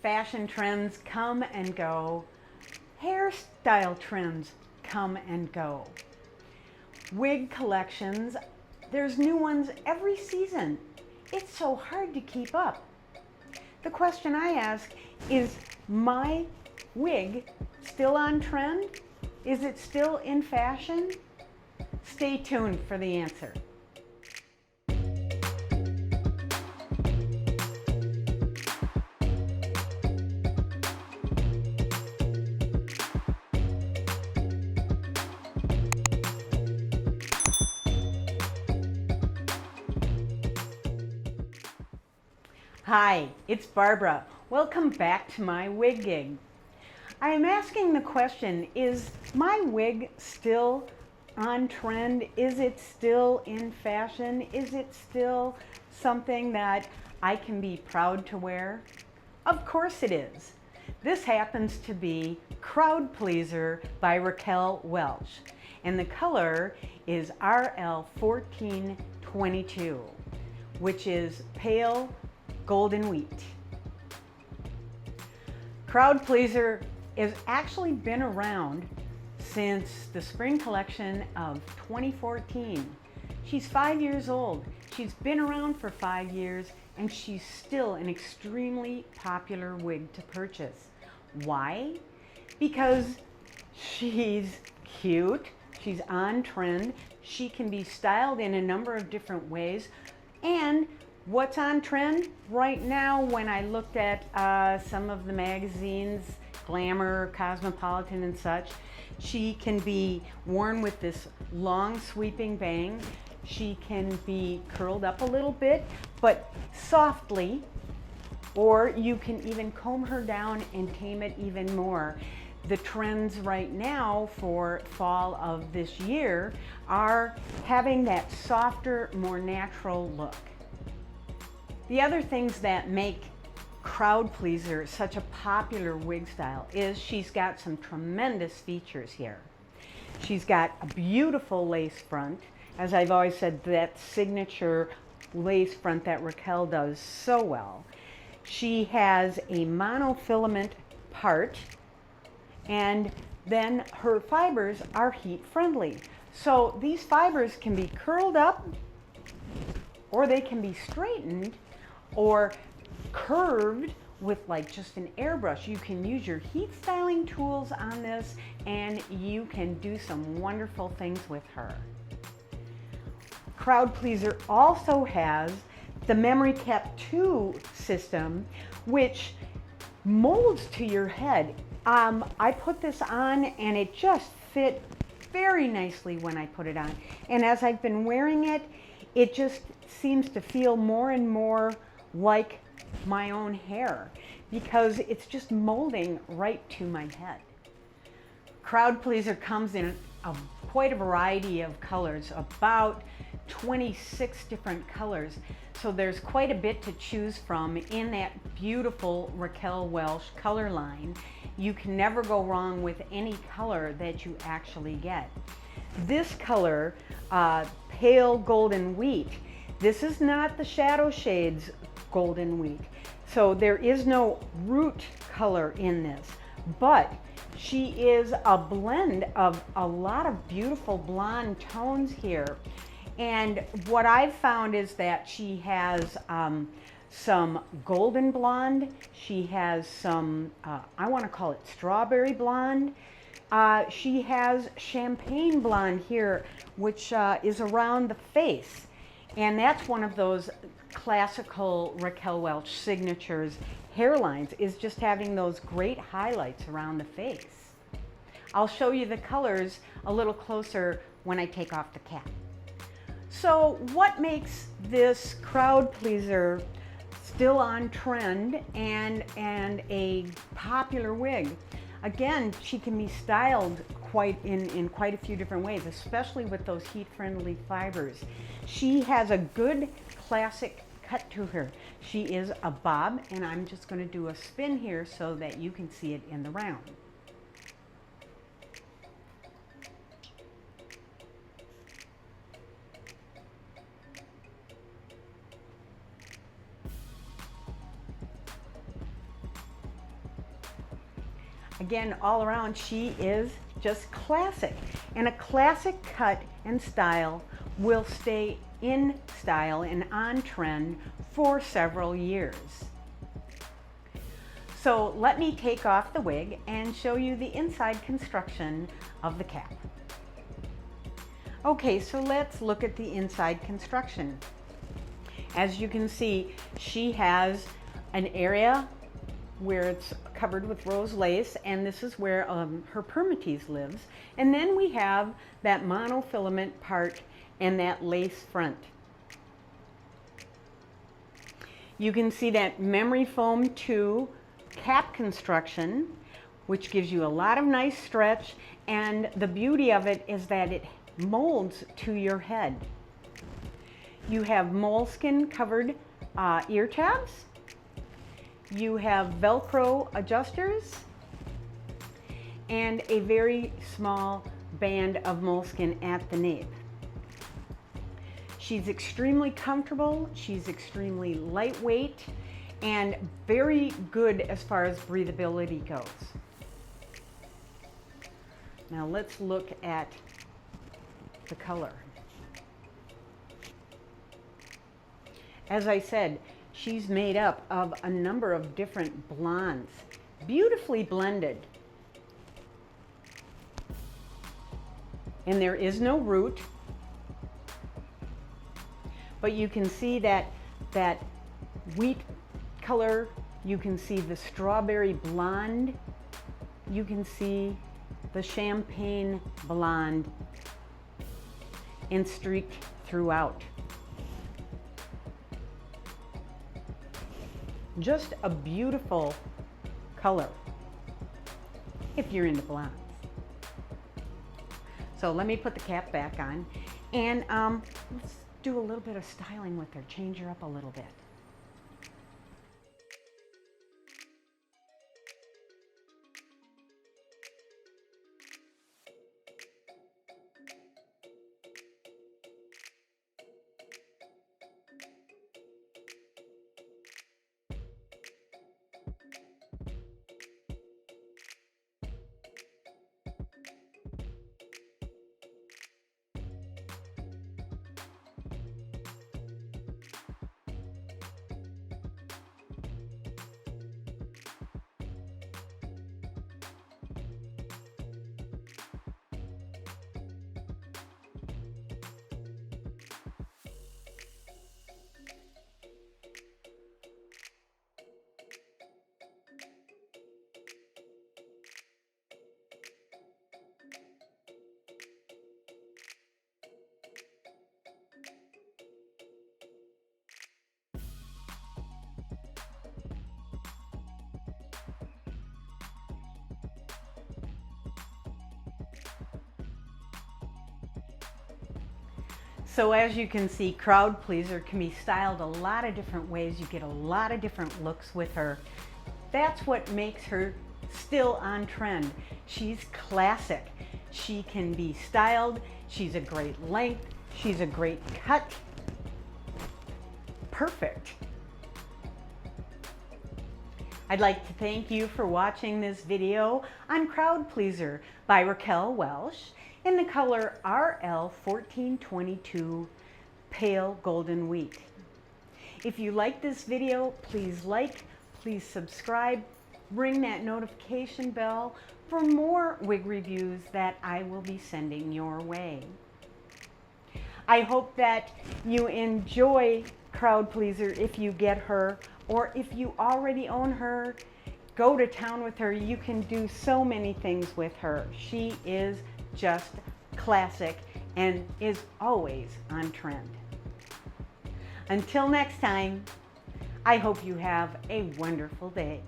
fashion trends come and go. Hairstyle trends come and go. Wig collections, there's new ones every season. It's so hard to keep up. The question I ask is my wig still on trend? Is it still in fashion? Stay tuned for the answer. Hi, it's Barbara. Welcome back to my wig gig. I am asking the question, is my wig still on trend? Is it still in fashion? Is it still something that I can be proud to wear? Of course it is. This happens to be Crowd Pleaser by Raquel Welch, and the color is RL14-22, which is Pale Golden Wheat. Crowd Pleaser has actually been around since the spring collection of 2014. She's 5 years old. She's been around for 5 years and she's still an extremely popular wig to purchase. Why? Because she's cute, she's on trend, she can be styled in a number of different ways, and what's on trend right now when I looked at some of the magazines, Glamour, Cosmopolitan and such, she can be worn with this long sweeping bang. She can be curled up a little bit, but softly, or you can even comb her down and tame it even more. The trends right now for fall of this year are having that softer, more natural look. The other things that make Crowd Pleaser such a popular wig style is she's got some tremendous features here. She's got a beautiful lace front. As I've always said, that signature lace front that Raquel does so well. She has a monofilament part, and then her fibers are heat friendly. So these fibers can be curled up, or they can be straightened, or curved with like just an airbrush. You can use your heat styling tools on this and you can do some wonderful things with her. Crowd Pleaser also has the Memory Cap 2 system, which molds to your head. I put this on and it just fit very nicely when I put it on. And as I've been wearing it, it just seems to feel more and more like my own hair because it's just molding right to my head. Crowd Pleaser comes in quite a variety of colors, about 26 different colors. So there's quite a bit to choose from in that beautiful Raquel Welch color line. You can never go wrong with any color that you actually get. This color, Pale Golden Wheat, this is not the Shadow Shades Golden Wheat. So there is no root color in this, but she is a blend of a lot of beautiful blonde tones here. And what I've found is that she has some golden blonde, she has some, I want to call it strawberry blonde. She has champagne blonde here, which is around the face. And that's one of those classical Raquel Welch signatures hairlines, is just having those great highlights around the face. I'll show you the colors a little closer when I take off the cap. So what makes this Crowd Pleaser still on trend and a popular wig? Again, she can be styled in quite a few different ways, especially with those heat-friendly fibers. She has a good classic cut to her. She is a bob, and I'm just going to do a spin here so that you can see it in the round. Again, all around, she is just classic. And a classic cut and style will stay in style and on trend for several years. So let me take off the wig and show you the inside construction of the cap. Okay, so let's look at the inside construction. As you can see, she has an area where it's covered with rose lace, and this is where her permatease lives. And then we have that monofilament part and that lace front. You can see that memory foam 2 cap construction, which gives you a lot of nice stretch, and the beauty of it is that it molds to your head. You have moleskin covered ear tabs. You have Velcro adjusters and a very small band of moleskin at the nape. She's extremely comfortable, she's extremely lightweight, and very good as far as breathability goes. Now let's look at the color. As I said, she's made up of a number of different blondes, beautifully blended. And there is no root, but you can see that wheat color, you can see the strawberry blonde, you can see the champagne blonde, and streaked throughout. Just a beautiful color if you're into blondes. So let me put the cap back on, and let's do a little bit of styling with her, change her up a little bit. So as you can see, crowd pleaser can be styled a lot of different ways. You get a lot of different looks with her. That's what makes her still on trend. She's classic. She can be styled. She's a great length. She's a great cut. Perfect. I'd like to thank you for watching this video on Crowd Pleaser by Raquel Welch in the color RL14-22 Pale Golden Wheat. If you like this video, please like, please subscribe, ring that notification bell for more wig reviews that I will be sending your way. I hope that you enjoy Crowd Pleaser if you get her, or if you already own her, go to town with her. You can do so many things with her. She is just classic and is always on trend. Until next time, I hope you have a wonderful day.